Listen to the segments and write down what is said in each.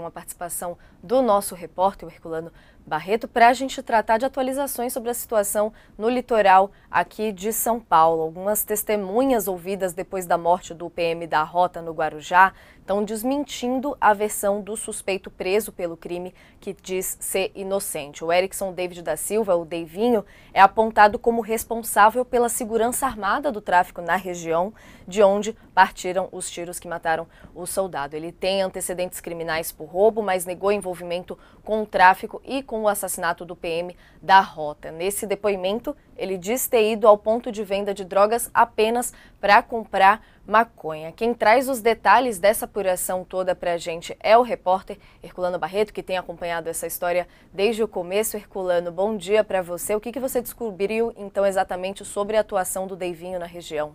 a participação do nosso repórter, o Herculano Barreto, para a gente tratar de atualizações sobre a situação no litoral aqui de São Paulo. Algumas testemunhas ouvidas depois da morte do PM da Rota no Guarujá estão desmentindo a versão do suspeito preso pelo crime, que diz ser inocente. O Erickson David da Silva, o Deivinho, é apontado como responsável pela segurança armada do tráfico na região, de onde partiram os tiros que mataram o soldado. Ele tem antecedentes criminais por roubo, mas negou envolvimento com o tráfico e com o assassinato do PM da Rota. Nesse depoimento, ele diz ter ido ao ponto de venda de drogas apenas para comprar maconha. Quem traz os detalhes dessa apuração toda para a gente é o repórter Herculano Barreto, que tem acompanhado essa história desde o começo. Herculano, bom dia para você. O que você descobriu, então, exatamente sobre a atuação do Deivinho na região?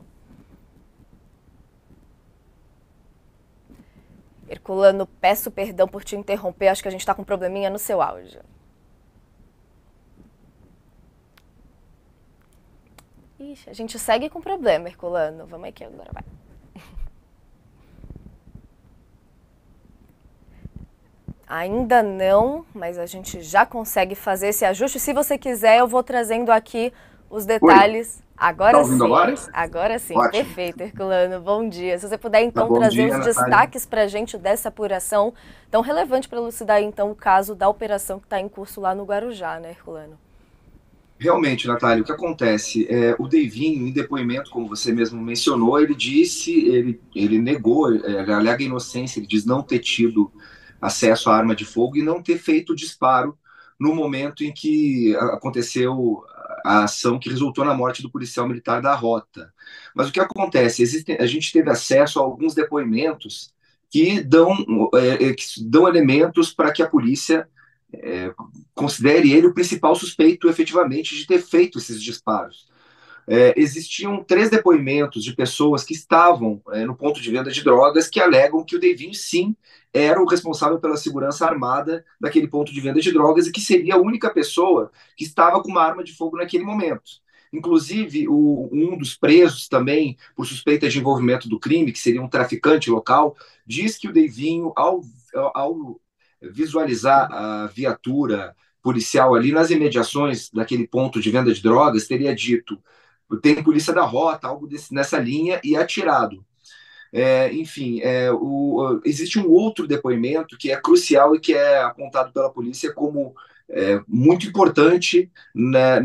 Herculano, peço perdão por te interromper, acho que a gente está com um probleminha no seu áudio. Ixi, a gente segue com problema, Herculano. Vamos aqui agora, vai. Ainda não, mas a gente já consegue fazer esse ajuste. Se você quiser, eu vou trazendo aqui os detalhes. Oi. Agora Tá ouvindo sim, agora? agora sim. Ótimo. Perfeito, Herculano. Bom dia. Se você puder, então, Bom trazer dia, os Natália. destaques para a gente dessa apuração tão relevante para elucidar, então, o caso da operação que está em curso lá no Guarujá, né, Herculano? Realmente, Natália, o que acontece? O Deivinho, em depoimento, como você mesmo mencionou, ele disse, ele negou, alega inocência, ele diz não ter tido acesso à arma de fogo e não ter feito o disparo no momento em que aconteceu a ação que resultou na morte do policial militar da Rota. Mas o que acontece? A gente teve acesso a alguns depoimentos que dão elementos para que a polícia considere ele o principal suspeito efetivamente de ter feito esses disparos. Existiam 3 depoimentos de pessoas que estavam no ponto de venda de drogas que alegam que o Deivinho, sim, era o responsável pela segurança armada daquele ponto de venda de drogas e que seria a única pessoa que estava com uma arma de fogo naquele momento. Inclusive, um dos presos também, por suspeita de envolvimento do crime, que seria um traficante local, diz que o Deivinho, ao visualizar a viatura policial ali nas imediações daquele ponto de venda de drogas, teria dito: tem polícia da Rota, algo nessa linha, e atirado. Enfim, existe um outro depoimento que é crucial e que é apontado pela polícia como muito importante, né,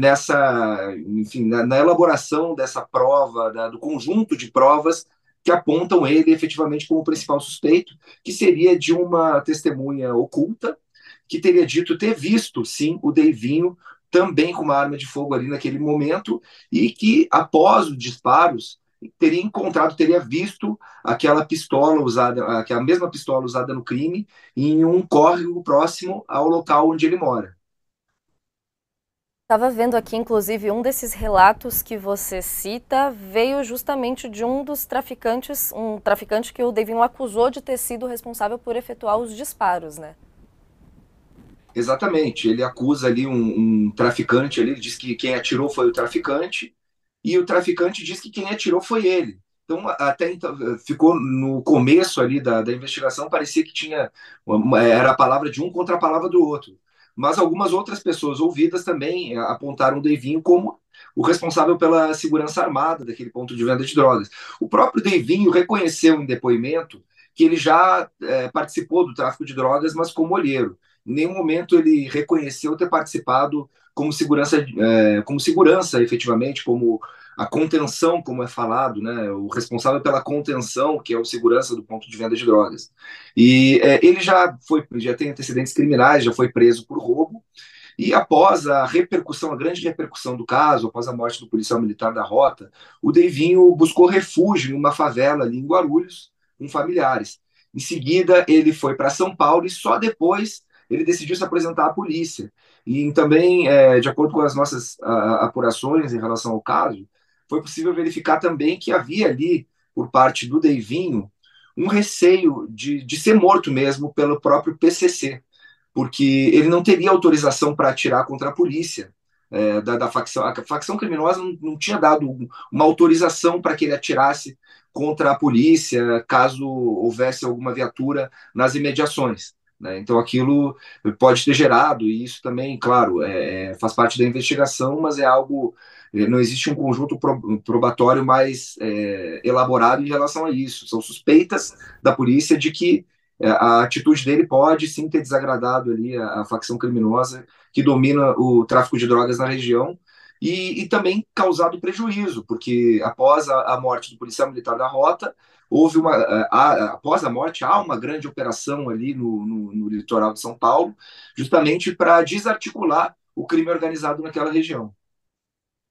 na elaboração dessa prova, do conjunto de provas que apontam ele efetivamente como principal suspeito, que seria de uma testemunha oculta, que teria dito ter visto, sim, o Deivinho também com uma arma de fogo ali naquele momento, e que, após os disparos, teria visto aquela pistola usada, aquela mesma pistola usada no crime, em um córrego próximo ao local onde ele mora. Estava vendo aqui, inclusive, um desses relatos que você cita veio justamente de um dos traficantes, um traficante que o Deivinho acusou de ter sido responsável por efetuar os disparos, né? Exatamente, ele acusa ali um traficante, ele diz que quem atirou foi o traficante, e o traficante diz que quem atirou foi ele. Então, até então, ficou no começo ali da investigação, parecia que era a palavra de um contra a palavra do outro. Mas algumas outras pessoas ouvidas também apontaram o Deivinho como o responsável pela segurança armada daquele ponto de venda de drogas. O próprio Deivinho reconheceu em depoimento que ele já participou do tráfico de drogas, mas como olheiro. Em nenhum momento ele reconheceu ter participado como segurança, efetivamente, como a contenção, como é falado, né, o responsável pela contenção, que é o segurança do ponto de venda de drogas. E ele já tem antecedentes criminais, já foi preso por roubo, e após a grande repercussão do caso, após a morte do policial militar da Rota, o Deivinho buscou refúgio em uma favela ali em Guarulhos, com familiares. Em seguida, ele foi para São Paulo e só depois ele decidiu se apresentar à polícia. E também, de acordo com as nossas apurações em relação ao caso, foi possível verificar também que havia ali, por parte do Deivinho, um receio de ser morto mesmo pelo próprio PCC, porque ele não teria autorização para atirar contra a polícia da facção. A facção criminosa não tinha dado uma autorização para que ele atirasse contra a polícia, caso houvesse alguma viatura nas imediações. né? Então aquilo pode ter gerado, e isso também, claro, faz parte da investigação, mas é algo, não existe um conjunto probatório mais elaborado em relação a isso. São suspeitas da polícia de que a atitude dele pode sim ter desagradado ali a facção criminosa que domina o tráfico de drogas na região, e também causado prejuízo, porque após a morte do policial militar da Rota, houve após a morte, há uma grande operação ali no litoral de São Paulo, justamente para desarticular o crime organizado naquela região.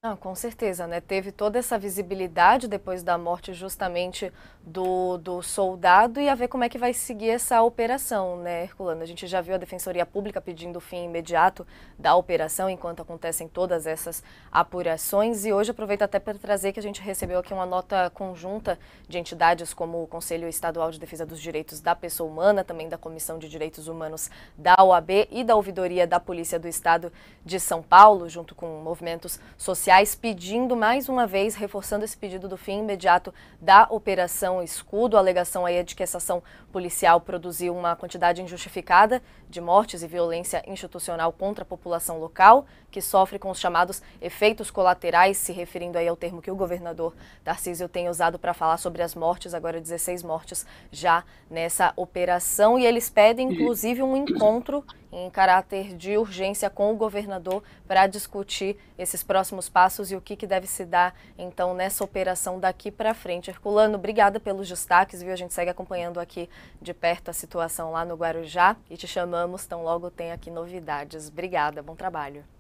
Ah, com certeza, né? Teve toda essa visibilidade depois da morte justamente do soldado e a ver como é que vai seguir essa operação, né, Herculano? A gente já viu a Defensoria Pública pedindo o fim imediato da operação enquanto acontecem todas essas apurações e hoje aproveito até para trazer que a gente recebeu aqui uma nota conjunta de entidades como o Conselho Estadual de Defesa dos Direitos da Pessoa Humana, também da Comissão de Direitos Humanos da OAB e da Ouvidoria da Polícia do Estado de São Paulo, junto com movimentos sociais, pedindo mais uma vez, reforçando esse pedido do fim imediato da Operação Escudo. A alegação aí é de que essa ação policial produziu uma quantidade injustificada de mortes e violência institucional contra a população local, que sofre com os chamados efeitos colaterais, se referindo aí ao termo que o governador Tarcísio tem usado para falar sobre as mortes, agora 16 mortes já nessa operação. E eles pedem, inclusive, um encontro em caráter de urgência com o governador para discutir esses próximos passos e o que deve se dar, então, nessa operação daqui para frente. Herculano, obrigada pelos destaques, viu? A gente segue acompanhando aqui de perto a situação lá no Guarujá e te chamamos tão logo tem aqui novidades. Obrigada, bom trabalho.